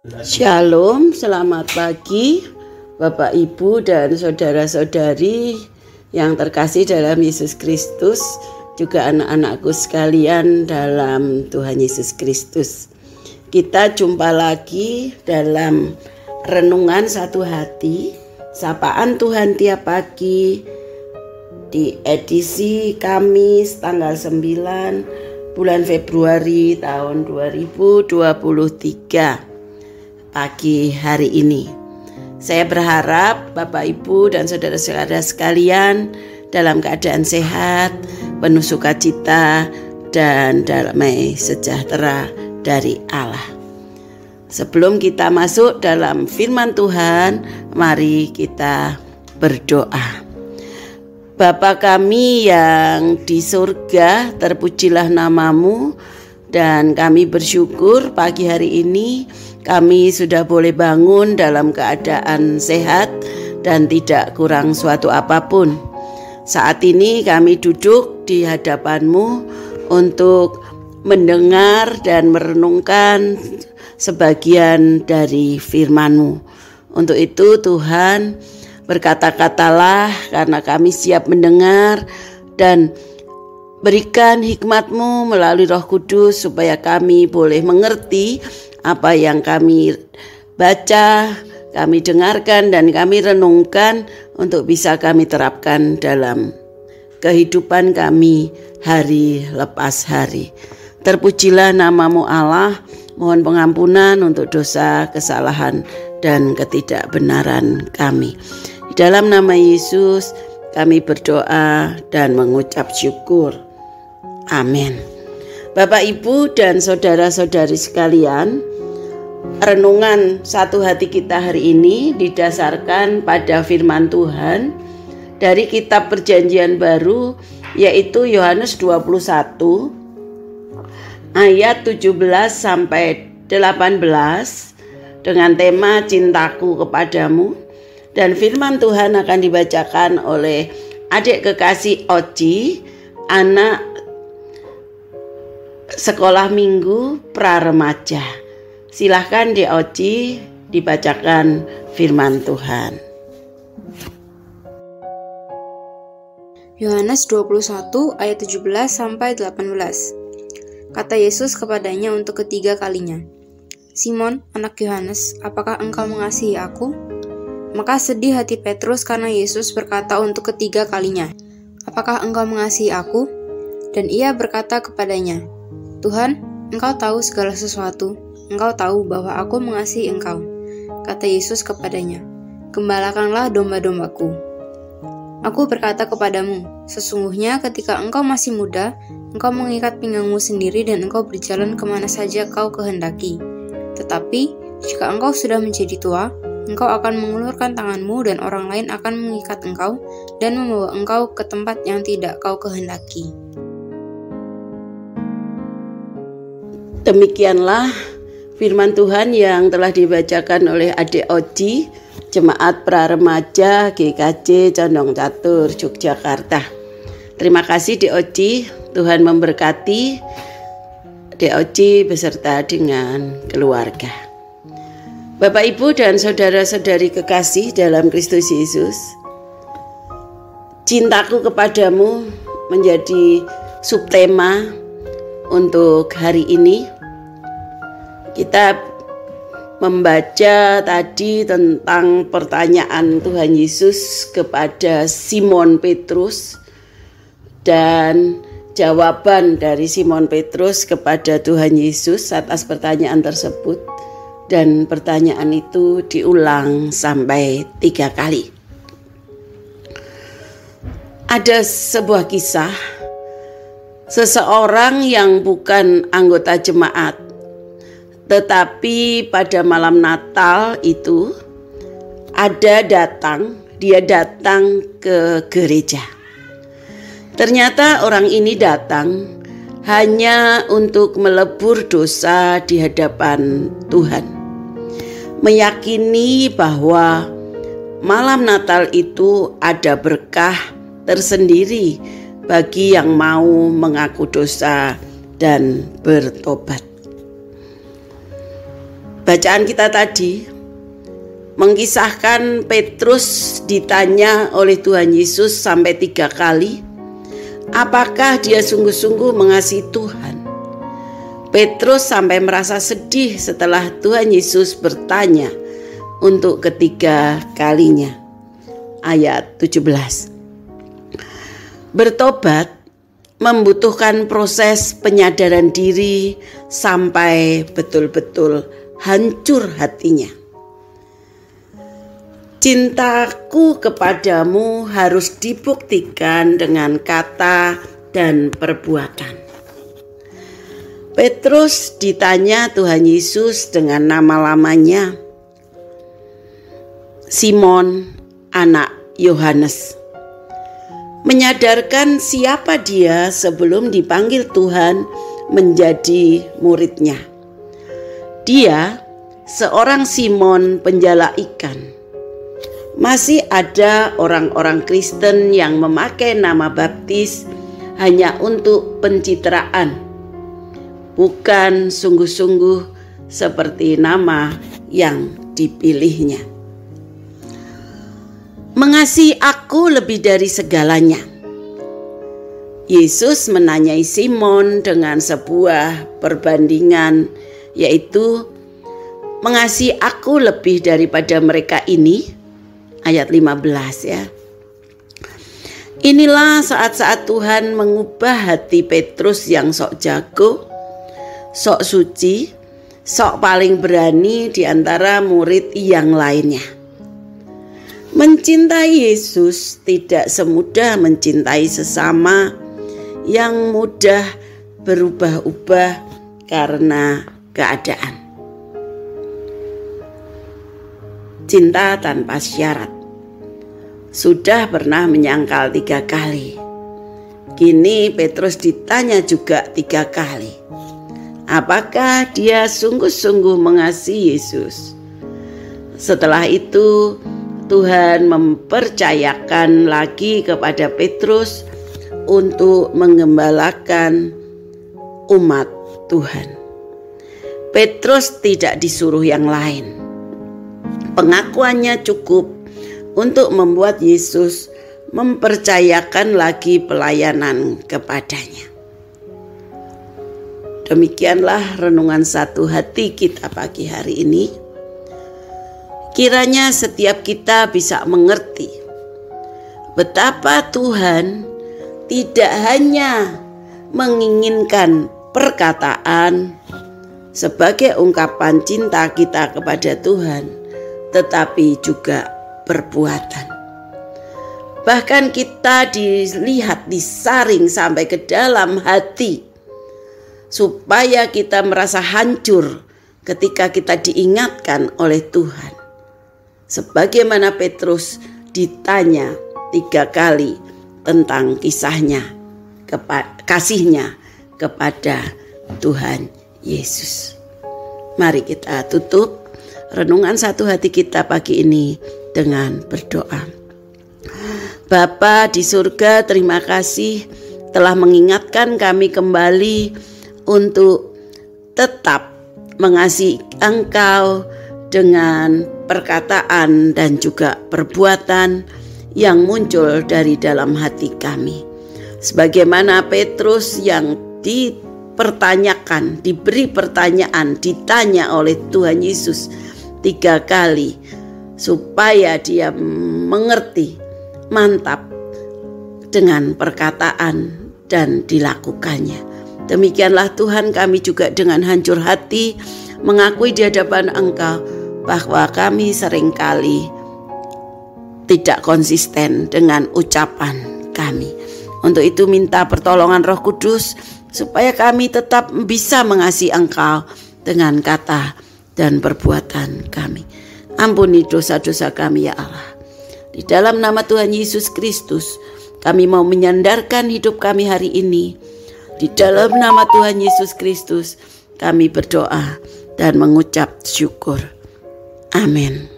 Shalom, selamat pagi Bapak Ibu dan saudara-saudari yang terkasih dalam Yesus Kristus, juga anak-anakku sekalian dalam Tuhan Yesus Kristus. Kita jumpa lagi dalam renungan satu hati, sapaan Tuhan tiap pagi di edisi Kamis tanggal 9 bulan Februari tahun 2023. Pagi hari ini saya berharap Bapak Ibu dan saudara-saudara sekalian dalam keadaan sehat, penuh sukacita dan damai sejahtera dari Allah. Sebelum kita masuk dalam firman Tuhan, mari kita berdoa. Bapa kami yang di surga, terpujilah namamu, dan kami bersyukur pagi hari ini kami sudah boleh bangun dalam keadaan sehat dan tidak kurang suatu apapun. Saat ini kami duduk di hadapan-Mu untuk mendengar dan merenungkan sebagian dari firman-Mu. Untuk itu Tuhan, berkata-katalah karena kami siap mendengar, dan berikan hikmat-Mu melalui Roh Kudus supaya kami boleh mengerti apa yang kami baca, kami dengarkan dan kami renungkan untuk bisa kami terapkan dalam kehidupan kami hari lepas hari. Terpujilah namamu Allah, mohon pengampunan untuk dosa, kesalahan dan ketidakbenaran kami. Di dalam nama Yesus kami berdoa dan mengucap syukur. Amin. Bapak, Ibu dan saudara-saudari sekalian, renungan satu hati kita hari ini didasarkan pada firman Tuhan dari kitab Perjanjian Baru, yaitu Yohanes 21 ayat 17 sampai 18 dengan tema Cintaku Kepadamu, dan firman Tuhan akan dibacakan oleh adik kekasih Oci, anak sekolah minggu pra-remaja. Silahkan Dek Oci dibacakan firman Tuhan. Yohanes 21 ayat 17 sampai 18. Kata Yesus kepadanya untuk ketiga kalinya, "Simon, anak Yohanes, apakah engkau mengasihi aku?" Maka sedih hati Petrus karena Yesus berkata untuk ketiga kalinya, "Apakah engkau mengasihi aku?" Dan ia berkata kepadanya, "Tuhan, engkau tahu segala sesuatu. Engkau tahu bahwa aku mengasihi engkau." Kata Yesus kepadanya, "Gembalakanlah domba-dombaku. Aku berkata kepadamu, sesungguhnya ketika engkau masih muda, engkau mengikat pinggangmu sendiri dan engkau berjalan kemana saja kau kehendaki. Tetapi jika engkau sudah menjadi tua, engkau akan mengulurkan tanganmu dan orang lain akan mengikat engkau dan membawa engkau ke tempat yang tidak kau kehendaki." Demikianlah firman Tuhan yang telah dibacakan oleh adik Oci, Jemaat Pra-Remaja GKJ Condong Catur, Yogyakarta. Terima kasih Dek Oci, Tuhan memberkati Dek Oci beserta dengan keluarga. Bapak, Ibu dan saudara-saudari kekasih dalam Kristus Yesus, cintaku kepadamu menjadi subtema untuk hari ini. Kita membaca tadi tentang pertanyaan Tuhan Yesus kepada Simon Petrus dan jawaban dari Simon Petrus kepada Tuhan Yesus atas pertanyaan tersebut, dan pertanyaan itu diulang sampai 3 kali. Ada sebuah kisah seseorang yang bukan anggota jemaat, tetapi pada malam Natal itu dia datang ke gereja. Ternyata orang ini datang hanya untuk melebur dosa di hadapan Tuhan, meyakini bahwa malam Natal itu ada berkah tersendiri bagi yang mau mengaku dosa dan bertobat. bacaan kita tadi mengisahkan Petrus ditanya oleh Tuhan Yesus sampai 3 kali, apakah dia sungguh-sungguh mengasihi Tuhan. Petrus sampai merasa sedih setelah Tuhan Yesus bertanya untuk ketiga kalinya. Ayat 17. Bertobat membutuhkan proses penyadaran diri sampai betul-betul hancur hatinya. Cintaku kepadamu harus dibuktikan dengan kata dan perbuatan. Petrus ditanya Tuhan Yesus dengan nama-lamanya. Simon, anak Yohanes. Menyadarkan siapa dia sebelum dipanggil Tuhan menjadi muridnya. Dia seorang Simon penjala ikan. Masih ada orang-orang Kristen yang memakai nama baptis hanya untuk pencitraan, bukan sungguh-sungguh seperti nama yang dipilihnya. Mengasihi aku lebih dari segalanya. Yesus menanyai Simon dengan sebuah perbandingan, yaitu mengasihi aku lebih daripada mereka ini. Ayat 15 ya. Inilah saat-saat Tuhan mengubah hati Petrus yang sok jago, sok suci, sok paling berani di antara murid yang lainnya. Mencintai Yesus tidak semudah mencintai sesama yang mudah berubah-ubah karena keadaan. Cinta tanpa syarat. Sudah pernah menyangkal 3 kali. Kini Petrus ditanya juga 3 kali. Apakah dia sungguh-sungguh mengasihi Yesus? Setelah itu Tuhan mempercayakan lagi kepada Petrus untuk menggembalakan umat Tuhan. Petrus tidak disuruh yang lain. Pengakuannya cukup untuk membuat Yesus mempercayakan lagi pelayanan kepadanya. Demikianlah renungan satu hati kita pagi hari ini. Kiranya setiap kita bisa mengerti betapa Tuhan tidak hanya menginginkan perkataan sebagai ungkapan cinta kita kepada Tuhan, tetapi juga perbuatan. Bahkan kita dilihat disaring sampai ke dalam hati supaya kita merasa hancur ketika kita diingatkan oleh Tuhan. Sebagaimana Petrus ditanya 3 kali tentang kasihnya kepada Tuhan Yesus. Mari kita tutup renungan satu hati kita pagi ini dengan berdoa. Bapa di surga, terima kasih telah mengingatkan kami kembali untuk tetap mengasihi Engkau dengan perkataan dan juga perbuatan yang muncul dari dalam hati kami. Sebagaimana Petrus yang diberi pertanyaan, ditanya oleh Tuhan Yesus 3 kali, supaya dia mengerti mantap dengan perkataan dan dilakukannya. Demikianlah Tuhan, kami juga dengan hancur hati mengakui di hadapan Engkau bahwa kami seringkali tidak konsisten dengan ucapan kami. Untuk itu minta pertolongan Roh Kudus supaya kami tetap bisa mengasihi Engkau dengan kata dan perbuatan kami. Ampuni dosa-dosa kami ya Allah. Di dalam nama Tuhan Yesus Kristus, kami mau menyandarkan hidup kami hari ini. Di dalam nama Tuhan Yesus Kristus, kami berdoa dan mengucap syukur. Amin.